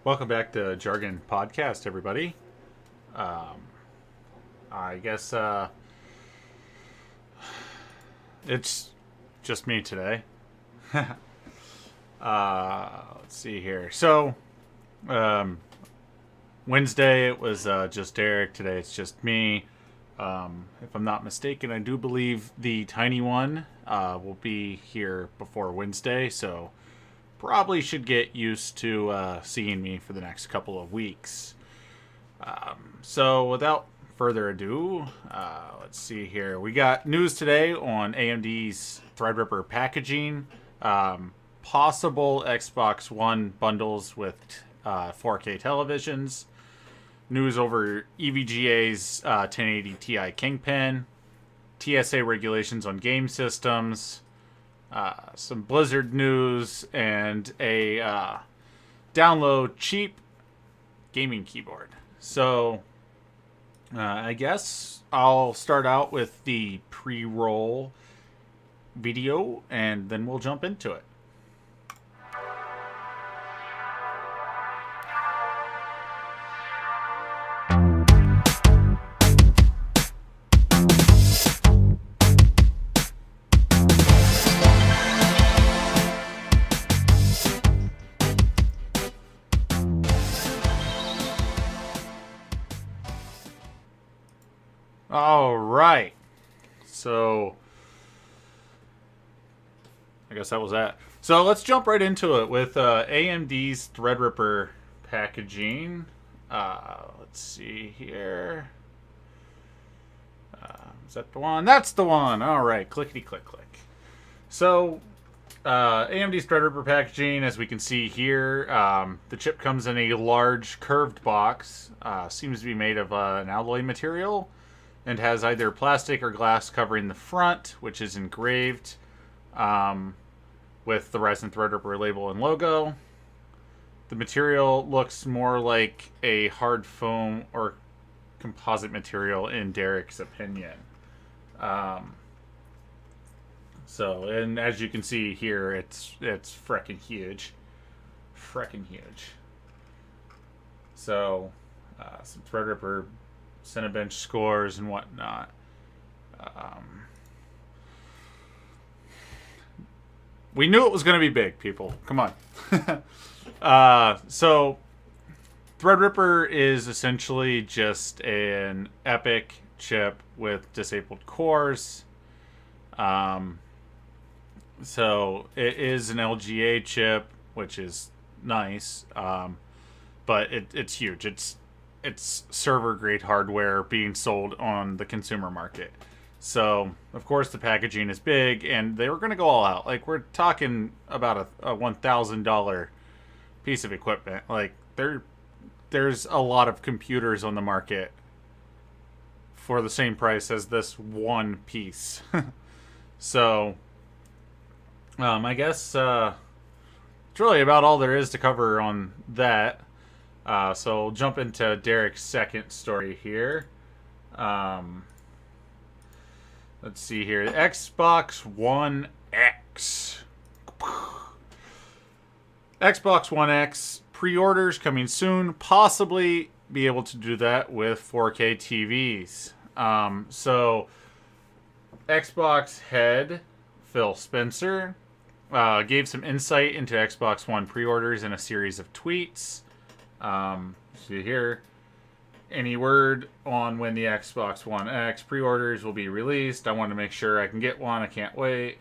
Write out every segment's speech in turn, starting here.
Welcome back to Jargon Podcast, everybody. I guess it's just me today. Let's see here. So, um, Wednesday it was just Derek. Today it's just me. If I'm not mistaken, I do believe the tiny one will be here before Wednesday, so probably should get used to seeing me for the next couple of weeks. So without further ado, let's see here. We got news today on AMD's Threadripper packaging, possible Xbox One bundles with 4K televisions, news over EVGA's 1080 Ti Kingpin, TSA regulations on game systems, some Blizzard news, and a download cheap gaming keyboard. So, I guess I'll start out with the pre-roll video, and then we'll jump into it. All right. So, I guess that was that. So let's jump right into it with AMD's Threadripper packaging. Let's see here. Is that the one? That's the one. All right. Clickety click click. So AMD's Threadripper packaging, as we can see here, the chip comes in a large curved box. Seems to be made of an alloy material, and has either plastic or glass covering the front, which is engraved with the Ryzen Threadripper label and logo. The material looks more like a hard foam or composite material in Derek's opinion. And as you can see here, it's freaking huge. Freaking huge. So, some Threadripper Cinebench scores and whatnot. We knew it was going to be big, people. Come on. So, Threadripper is essentially just an EPYC chip with disabled cores. So, it is an LGA chip, which is nice. But it's huge. It's server grade hardware being sold on the consumer market. So, of course, the packaging is big, and they were going to go all out. Like, we're talking about a $1,000 piece of equipment. Like, there's a lot of computers on the market for the same price as this one piece. So, I guess it's really about all there is to cover on that. So we'll jump into Derek's second story here. Let's see here. Xbox One X. Xbox One X pre-orders coming soon. Possibly be able to do that with 4K TVs. So Xbox head Phil Spencer gave some insight into Xbox One pre-orders in a series of tweets. See here. Any word on when the Xbox One X pre-orders will be released? I want to make sure I can get one. I can't wait.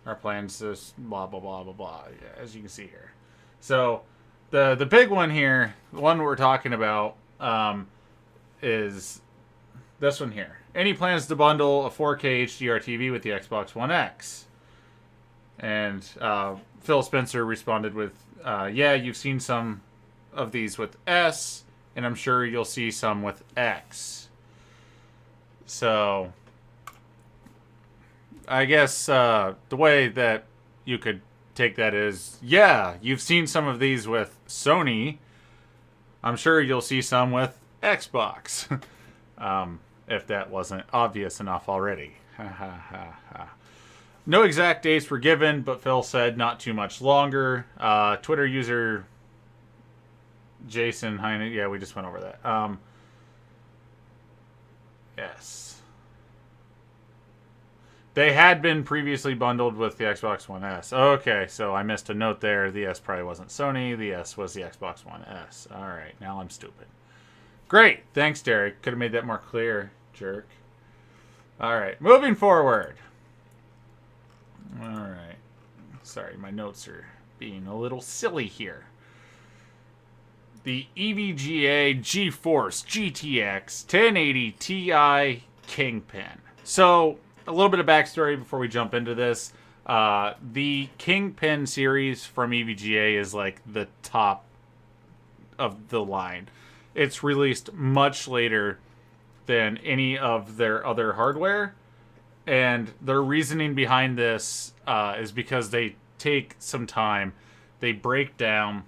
Our plans to blah, blah, blah, blah, blah. Yeah, as you can see here. So, the big one here, the one we're talking about, is this one here. Any plans to bundle a 4K HDR TV with the Xbox One X? And Phil Spencer responded with, yeah, you've seen some of these with S, and I'm sure you'll see some with X. So, I guess the way that you could take that is, yeah, you've seen some of these with Sony. I'm sure you'll see some with Xbox. If that wasn't obvious enough already. No exact dates were given, but Phil said not too much longer. Twitter user Jason Heine. Yeah, we just went over that. Yes. They had been previously bundled with the Xbox One S. Okay, so I missed a note there. The S probably wasn't Sony. The S was the Xbox One S. All right, now I'm stupid. Great. Thanks, Derek. Could have made that more clear, jerk. All right, moving forward. All right. Sorry, my notes are being a little silly here. The EVGA GeForce GTX 1080 Ti Kingpin. So, a little bit of backstory before we jump into this. The Kingpin series from EVGA is like the top of the line. It's released much later than any of their other hardware. And their reasoning behind this is because they take some time. They break down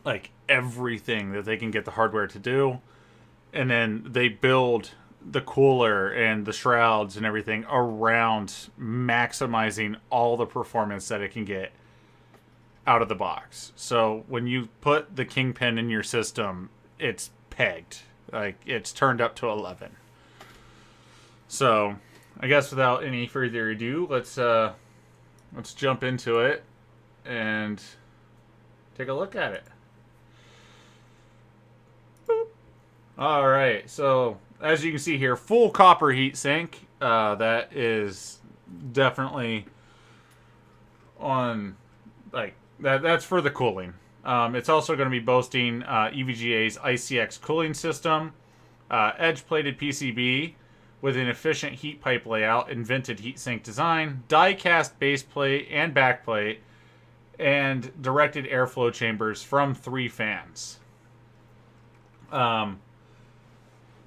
like everything that they can get the hardware to do. And then they build the cooler and the shrouds and everything around maximizing all the performance that it can get out of the box. So when you put the Kingpin in your system, it's pegged. Like, it's turned up to 11. So, I guess without any further ado, let's jump into it and take a look at it. Boop. All right, so as you can see here, full copper heatsink. That is definitely on, like, that's for the cooling. It's also going to be boasting EVGA's ICX cooling system, edge-plated PCB with an efficient heat pipe layout, invented heatsink design, die-cast base plate and backplate, and directed airflow chambers from 3 fans.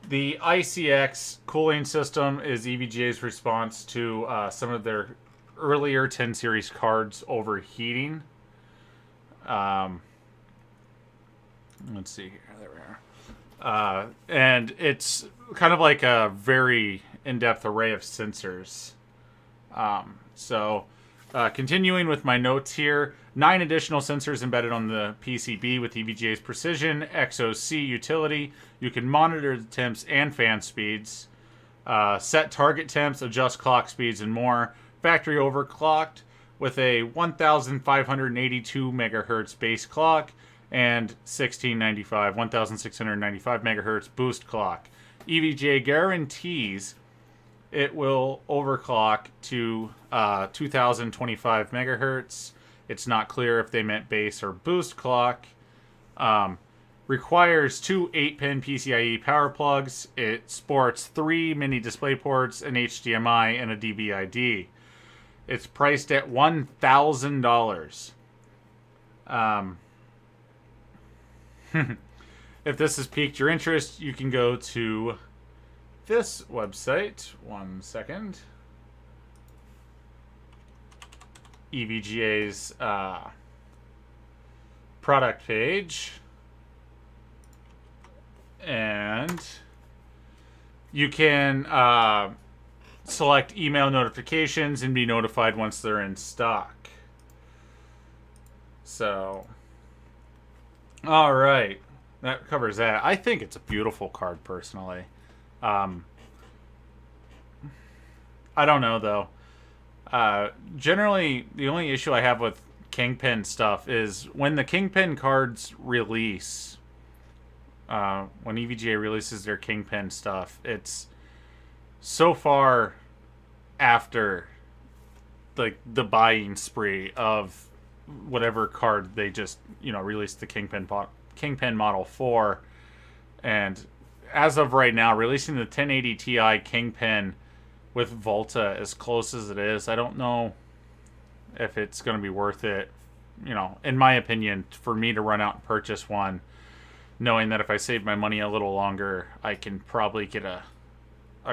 The ICX cooling system is EVGA's response to some of their earlier 10 series cards overheating. Let's see here. There we are. And it's kind of like a very in-depth array of sensors. Continuing with my notes here, 9 additional sensors embedded on the PCB with EVGA's Precision XOC utility. You can monitor the temps and fan speeds, set target temps, adjust clock speeds, and more. Factory overclocked with a 1,582 megahertz base clock and 1,695 megahertz boost clock. EVGA guarantees it will overclock to 2,025 megahertz. It's not clear if they meant base or boost clock. Requires 2 8-pin PCIe power plugs. It sports 3 mini display ports, an HDMI, and a DVI-D. It's priced at $1,000. If this has piqued your interest, you can go to this website. One second. EVGA's product page. And you can select email notifications and be notified once they're in stock. So, all right, that covers that. I think it's a beautiful card, personally. I don't know, though. Generally, the only issue I have with Kingpin stuff is when the Kingpin cards release, when EVGA releases their Kingpin stuff, it's so far after like the buying spree of whatever card they just released the Kingpin model for, and as of right now, releasing the 1080 Ti Kingpin with Volta as close as it is, I don't know if it's going to be worth it, in my opinion, for me to run out and purchase one, knowing that if I save my money a little longer, I can probably get a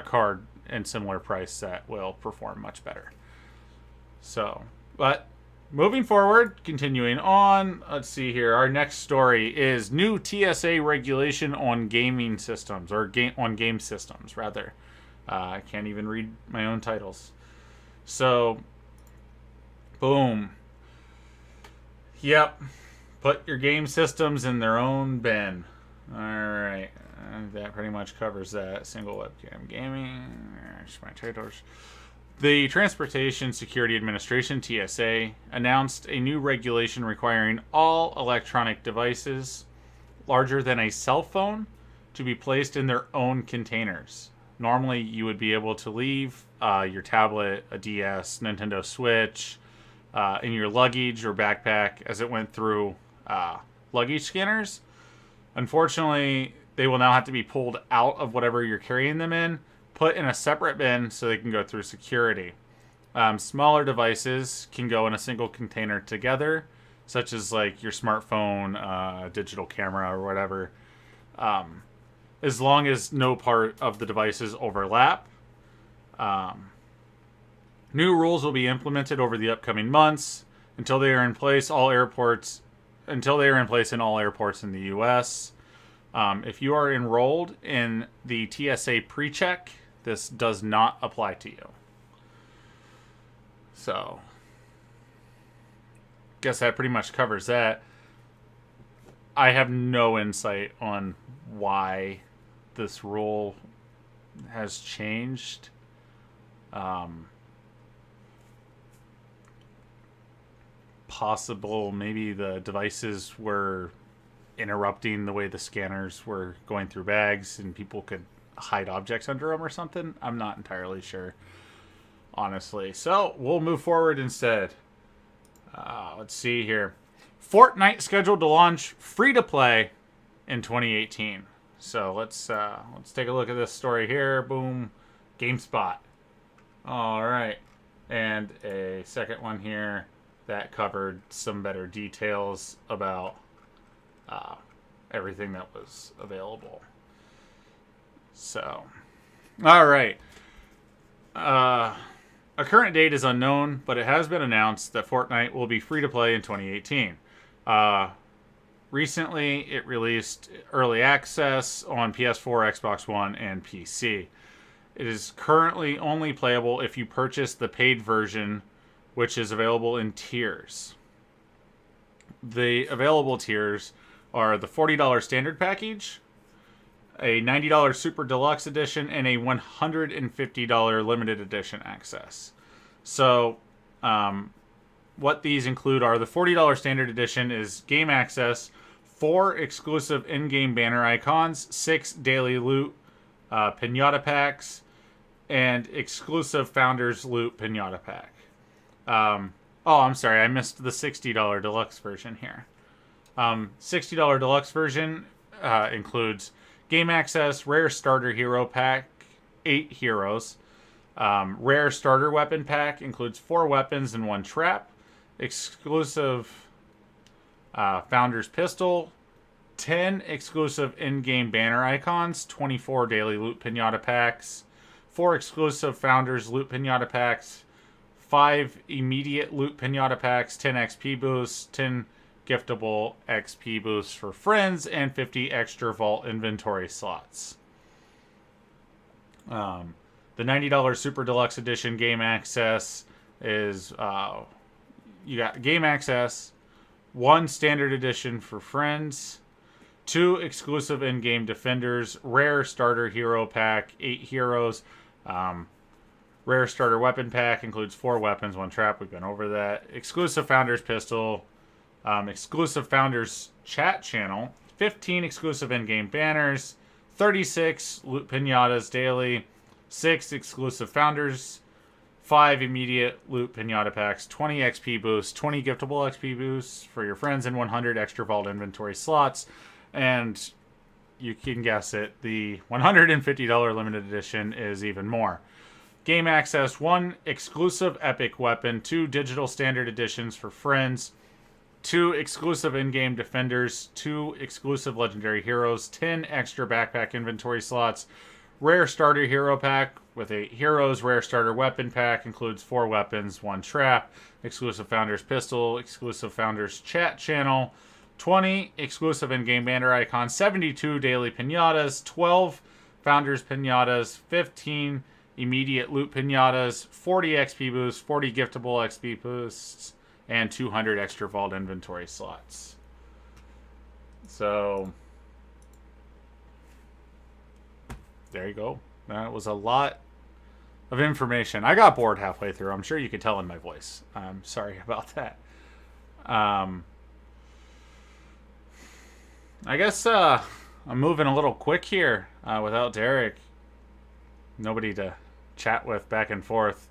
card in similar price that will perform much better. So, but moving forward, continuing on, let's see here. Our next story is new TSA regulation on gaming systems, or on game systems, rather. I can't even read my own titles. So, boom. Yep. Put your game systems in their own bin. Alright. That pretty much covers that. Single webcam gaming. My titles. The Transportation Security Administration, TSA, announced a new regulation requiring all electronic devices larger than a cell phone to be placed in their own containers. Normally, you would be able to leave your tablet, a DS, Nintendo Switch, in your luggage or backpack as it went through luggage scanners. Unfortunately, they will now have to be pulled out of whatever you're carrying them in, put in a separate bin so they can go through security. Smaller devices can go in a single container together, such as like your smartphone, digital camera, or whatever, as long as no part of the devices overlap. New rules will be implemented over the upcoming months until they are in place in all airports in the U.S. If you are enrolled in the TSA PreCheck, this does not apply to you. So, guess that pretty much covers that. I have no insight on why this rule has changed. Possible, maybe the devices were interrupting the way the scanners were going through bags and people could hide objects under them or something. I'm not entirely sure, honestly. So we'll move forward instead. Let's see here. Fortnite scheduled to launch free to play in 2018. So let's take a look at this story here. Boom, GameSpot. All right, and a second one here that covered some better details about everything that was available. So, all right. A current date is unknown, but it has been announced that Fortnite will be free to play in 2018. Recently, it released early access on PS4, Xbox One, and PC. It is currently only playable if you purchase the paid version, which is available in tiers. The available tiers are the $40 standard package, a $90 super deluxe edition, and a $150 limited edition access. So, what these include are the $40 standard edition is game access, 4 exclusive in-game banner icons, 6 daily loot pinata packs, and exclusive Founders Loot pinata pack. I'm sorry, I missed the $60 deluxe version here. $60 deluxe version includes game access, rare starter hero pack, 8 heroes. Rare starter weapon pack includes 4 weapons and 1 trap. Exclusive Founders pistol, 10 exclusive in-game banner icons, 24 daily loot pinata packs, 4 exclusive Founders Loot pinata packs, 5 immediate loot pinata packs, 10 XP boosts, 10 giftable XP boosts for friends, and 50 extra vault inventory slots. The $90 Super Deluxe Edition game access is you got game access, 1 standard edition for friends, 2 exclusive in-game defenders, rare starter hero pack, 8 heroes. Rare starter weapon pack includes 4 weapons, 1 trap. We've been over that. Exclusive Founders pistol. Exclusive Founders chat channel. 15 exclusive in-game banners. 36 loot pinatas daily. 6 exclusive Founders. 5 immediate loot pinata packs. 20 XP boosts. 20 giftable XP boosts for your friends. And 100 extra vault inventory slots. And you can guess it, the $150 limited edition is even more. Game access, 1 exclusive epic weapon, 2 digital standard editions for friends, 2 exclusive in-game defenders, 2 exclusive legendary heroes, 10 extra backpack inventory slots, rare starter hero pack with 8 heroes, rare starter weapon pack includes 4 weapons, 1 trap, exclusive Founders pistol, exclusive Founders chat channel, 20 exclusive in-game banner icons, 72 daily pinatas, 12 Founders pinatas, 15 immediate loot pinatas, 40 XP boosts, 40 giftable XP boosts, and 200 extra vault inventory slots. So there you go. That was a lot of information. I got bored halfway through. I'm sure you could tell in my voice. I'm sorry about that. I guess I'm moving a little quick here without Derek. Nobody to chat with back and forth.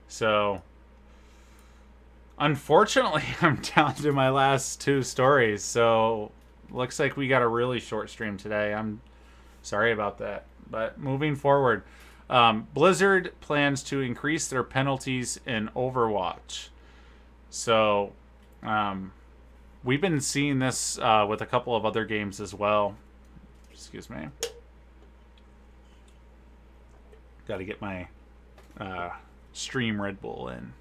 So, unfortunately, I'm down to my last 2 stories. So, looks like we got a really short stream today. I'm sorry about that. But moving forward, Blizzard plans to increase their penalties in Overwatch. So, we've been seeing this with a couple of other games as well. Excuse me. Got to get my stream Red Bull in.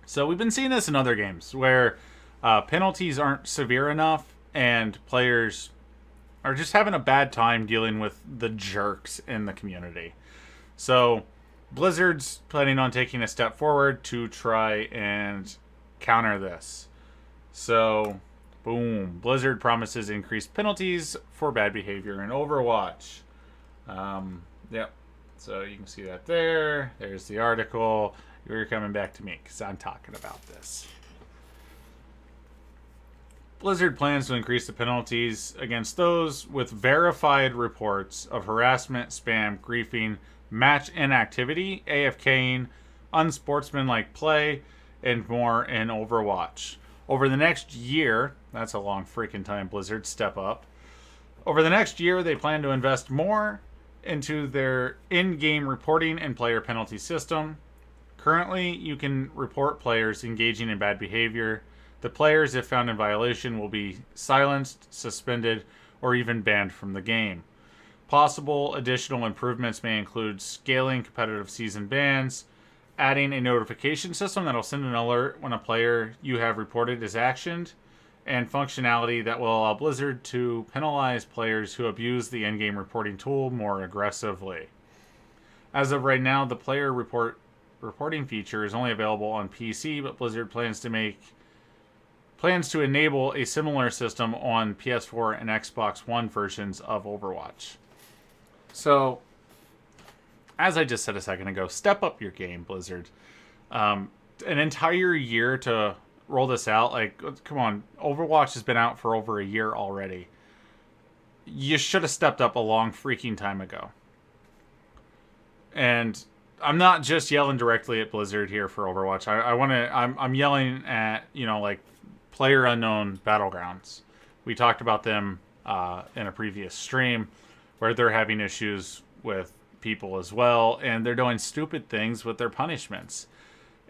So we've been seeing this in other games where penalties aren't severe enough and players are just having a bad time dealing with the jerks in the community. So Blizzard's planning on taking a step forward to try and counter this. So, boom. Blizzard promises increased penalties for bad behavior in Overwatch. Yep. So you can see that there. There's the article. You're coming back to me because I'm talking about this. Blizzard plans to increase the penalties against those with verified reports of harassment, spam, griefing, match inactivity, AFKing, unsportsmanlike play, and more in Overwatch. Over the next year, that's a long freaking time, Blizzard, step up. Over the next year, they plan to invest more into their in-game reporting and player penalty system. Currently, you can report players engaging in bad behavior. The players, if found in violation, will be silenced, suspended, or even banned from the game. Possible additional improvements may include scaling competitive season bans, adding a notification system that'll send an alert when a player you have reported is actioned, and functionality that will allow Blizzard to penalize players who abuse the in-game reporting tool more aggressively. As of right now, the player reporting feature is only available on PC, but Blizzard plans to enable a similar system on PS4 and Xbox One versions of Overwatch. So, as I just said a second ago, step up your game, Blizzard. An entire year to roll this out, like, come on, Overwatch has been out for over a year already. You should have stepped up a long freaking time ago. And I'm not just yelling directly at Blizzard here for Overwatch. I'm yelling at, like, PlayerUnknown Battlegrounds. We talked about them in a previous stream where they're having issues with people as well, and they're doing stupid things with their punishments.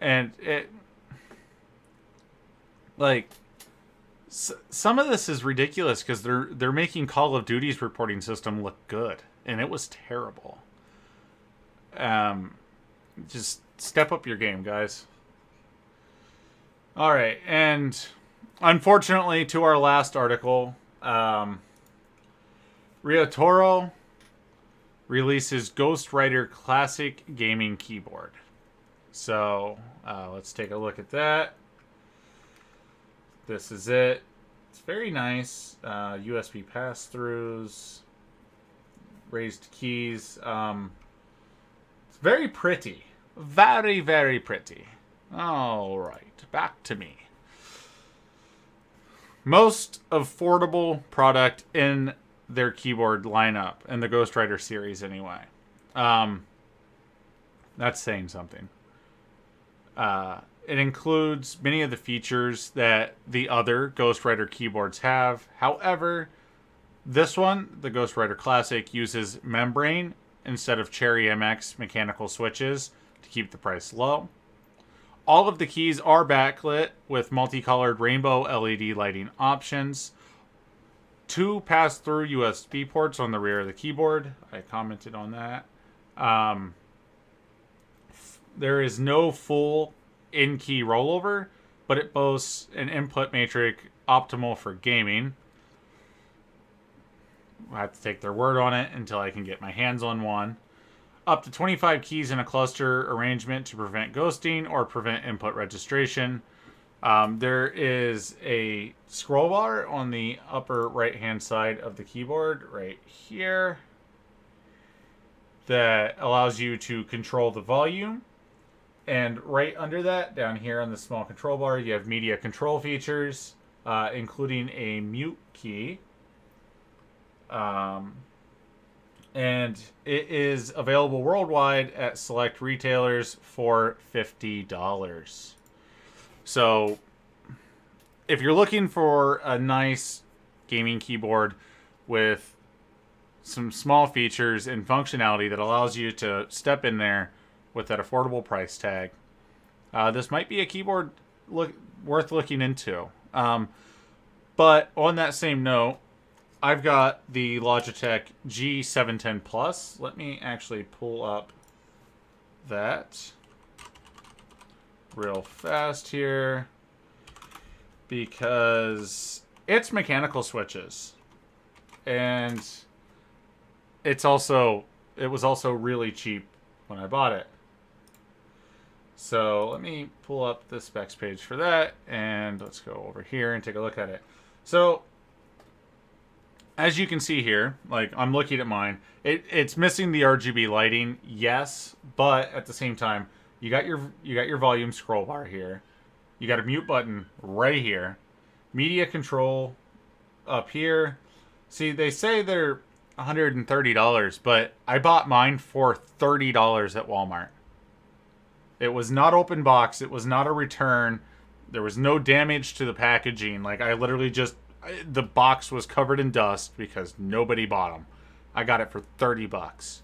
And some of this is ridiculous because they're making Call of Duty's reporting system look good, and it was terrible. Just step up your game, guys. All right, and unfortunately, to our last article, Rio Toro releases Ghost Rider Classic Gaming Keyboard. So let's take a look at that. This is it. It's very nice. USB pass-throughs, raised keys. It's very pretty. Very, very pretty. All right, back to me. Most affordable product in their keyboard lineup, in the Ghost Rider series anyway. That's saying something. It includes many of the features that the other Ghost Rider keyboards have. However, this one, the Ghost Rider Classic, uses membrane instead of Cherry MX mechanical switches to keep the price low. All of the keys are backlit with multicolored rainbow LED lighting options. 2 pass-through USB ports on the rear of the keyboard. I commented on that. There is no full in-key rollover, but it boasts an input matrix optimal for gaming. I have to take their word on it until I can get my hands on one. Up to 25 keys in a cluster arrangement to prevent ghosting or prevent input registration. There is a scroll bar on the upper right hand side of the keyboard right here that allows you to control the volume. And right under that, down here on the small control bar, you have media control features, including a mute key. And it is available worldwide at select retailers for $50. So if you're looking for a nice gaming keyboard with some small features and functionality that allows you to step in there with that affordable price tag, this might be a keyboard worth looking into. But on that same note, I've got the Logitech G710 Plus. Let me actually pull up that real fast here, because it's mechanical switches, and it was also really cheap when I bought it. So let me pull up the specs page for that, and let's go over here and take a look at it. So as you can see here, like I'm looking at mine, it's missing the RGB lighting, yes, but at the same time, you got your volume scroll bar here. You got a mute button right here. Media control up here. See, they say they're $130, but I bought mine for $30 at Walmart. It was not open box. It was not a return. There was no damage to the packaging. Like, I literally just... the box was covered in dust because nobody bought them. I got it for $30.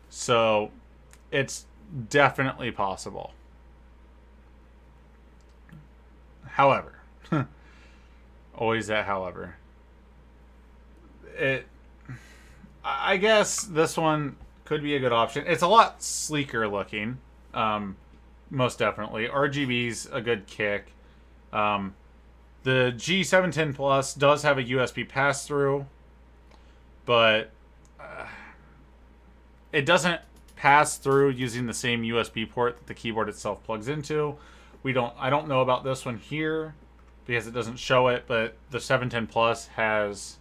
So, it's definitely possible. However, always that however. I guess this one could be a good option. It's a lot sleeker looking. Most definitely. RGB's a good kick. The G710 Plus does have a USB pass-through, but it doesn't pass through using the same USB port that the keyboard itself plugs into. I don't know about this one here because it doesn't show it, but the 710 Plus has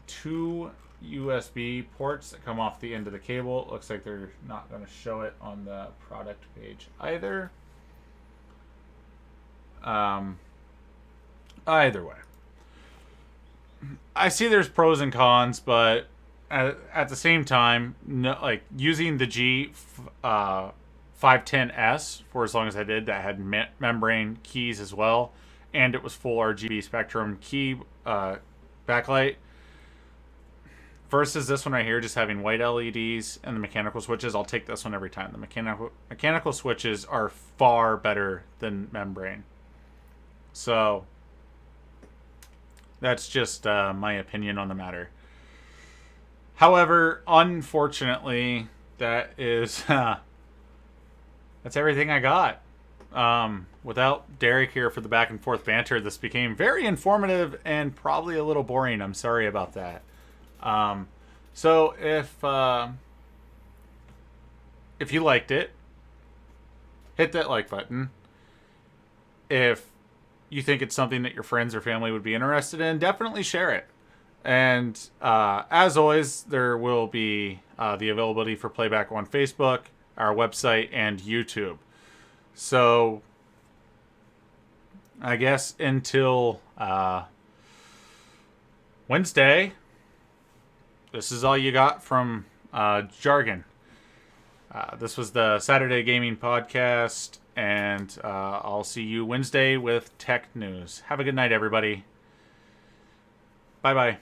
two USB ports that come off the end of the cable. It looks like they're not going to show it on the product page either. Either way, I see there's pros and cons, but at the same time, no, like using the G510S for as long as I did, that had membrane keys as well, and it was full RGB spectrum key backlight, versus this one right here just having white LEDs and the mechanical switches. I'll take this one every time. The mechanical switches are far better than membrane. So that's just my opinion on the matter. However, unfortunately, that's everything I got. Without Derek here for the back and forth banter, this became very informative and probably a little boring. I'm sorry about that. So if you liked it, hit that like button. If you think it's something that your friends or family would be interested in, definitely share it. And as always, there will be the availability for playback on Facebook, our website, and YouTube. So I guess until Wednesday, this is all you got from Jargon. This was the Saturday Gaming Podcast, and I'll see you Wednesday with tech news. Have a good night, everybody. Bye-bye.